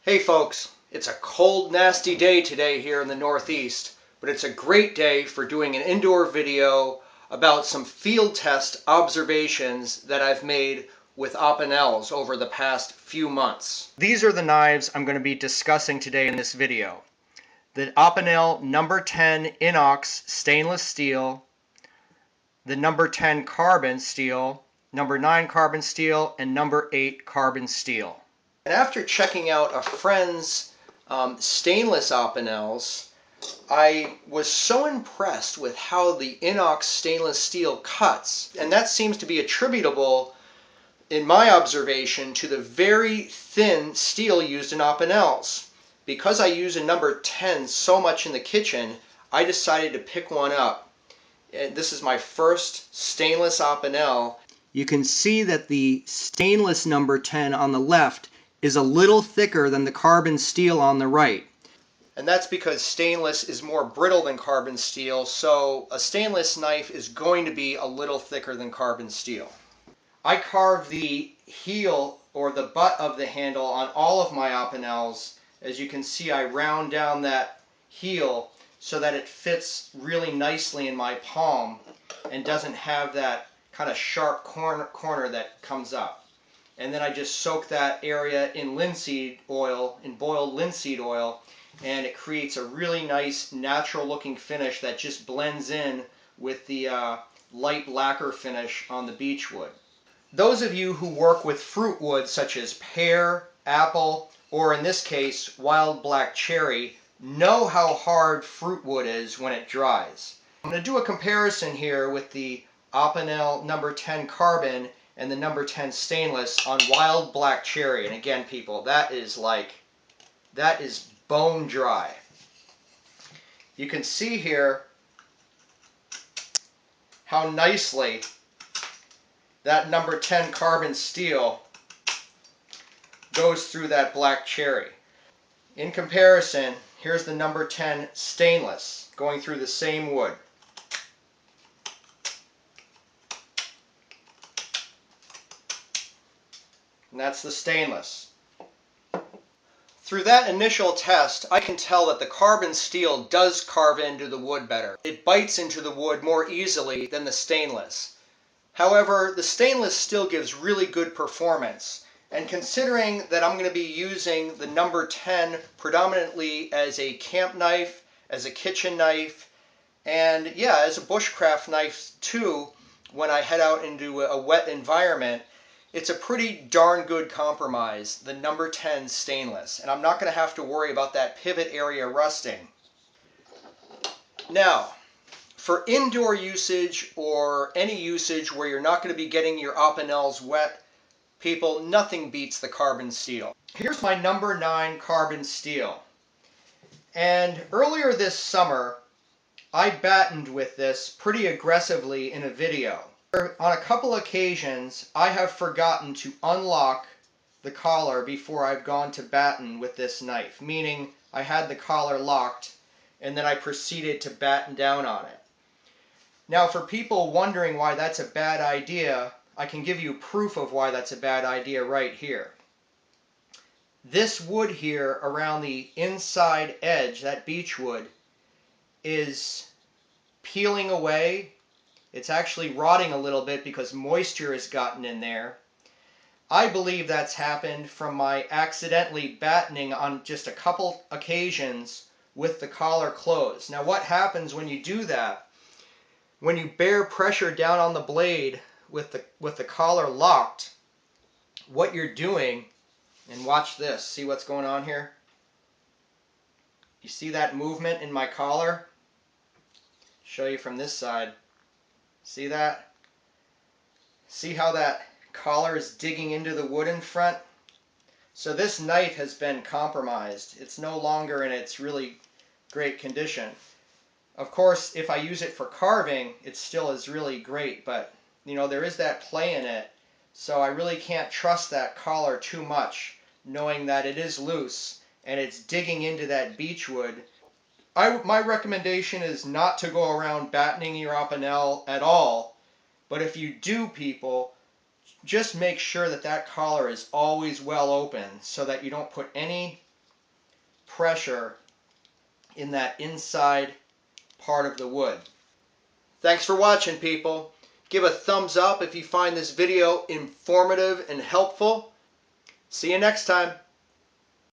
Hey folks, it's a cold, nasty day today here in the Northeast, but it's a great day for doing an indoor video about some field test observations that I've made with Opinels over the past few months. These are the knives I'm going to be discussing today in this video. The Opinel number 10 INOX stainless steel, the number 10 carbon steel, number 9 carbon steel, and number 8 carbon steel. And after checking out a friend's stainless Opinels, I was so impressed with how the INOX stainless steel cuts, and that seems to be attributable, in my observation, to the very thin steel used in Opinels. Because I use a number 10 so much in the kitchen, I decided to pick one up. And this is my first stainless Opinel. You can see that the stainless number 10 on the left is a little thicker than the carbon steel on the right. And that's because stainless is more brittle than carbon steel, so a stainless knife is going to be a little thicker than carbon steel. I carved the heel or the butt of the handle on all of my Opinels. As you can see, I round down that heel so that it fits really nicely in my palm and doesn't have that kind of sharp corner that comes up. And then I just soak that area in linseed oil, in boiled linseed oil, and it creates a really nice natural looking finish that just blends in with the light lacquer finish on the beechwood. Those of you who work with fruit wood such as pear, apple, or in this case wild black cherry know how hard fruit wood is when it dries. I'm going to do a comparison here with the Opinel number 10 carbon and the number 10 stainless on wild black cherry. And again, people, that is bone dry. You can see here how nicely that number 10 carbon steel goes through that black cherry. In comparison, here's the number 10 stainless going through the same wood. And that's the stainless. Through that initial test, I can tell that the carbon steel does carve into the wood better. It bites into the wood more easily than the stainless. However, the stainless still gives really good performance. And considering that I'm going to be using the number 10 predominantly as a camp knife, as a kitchen knife, and yeah, as a bushcraft knife too, when I head out into a wet environment, it's a pretty darn good compromise, the number 10 stainless. And I'm not going to have to worry about that pivot area rusting. Now, for indoor usage or any usage where you're not going to be getting your Opinels wet, people, nothing beats the carbon steel. Here's my number 9 carbon steel. And earlier this summer, I battened with this pretty aggressively in a video. On a couple occasions, I have forgotten to unlock the collar before I've gone to batten with this knife, meaning I had the collar locked and then I proceeded to batten down on it. Now, for people wondering why that's a bad idea, I can give you proof of why that's a bad idea right here. This wood here around the inside edge, that beechwood, is peeling away. It's actually rotting a little bit because moisture has gotten in there. I believe that's happened from my accidentally battening on just a couple occasions with the collar closed. Now, what happens when you do that? When you bear pressure down on the blade with the collar locked, what you're doing, and watch this, see what's going on here? You see that movement in my collar? Show you from this side. See that? See how that collar is digging into the wood in front? So this knife has been compromised. It's no longer in its really great condition. Of course, if I use it for carving, it still is really great, but you know, there is that play in it, so I really can't trust that collar too much, knowing that it is loose and it's digging into that beechwood. My recommendation is not to go around battening your Opinel at all, but if you do, people, just make sure that that collar is always well open so that you don't put any pressure in that inside part of the wood. Thanks for watching, people. Give a thumbs up if you find this video informative and helpful. See you next time.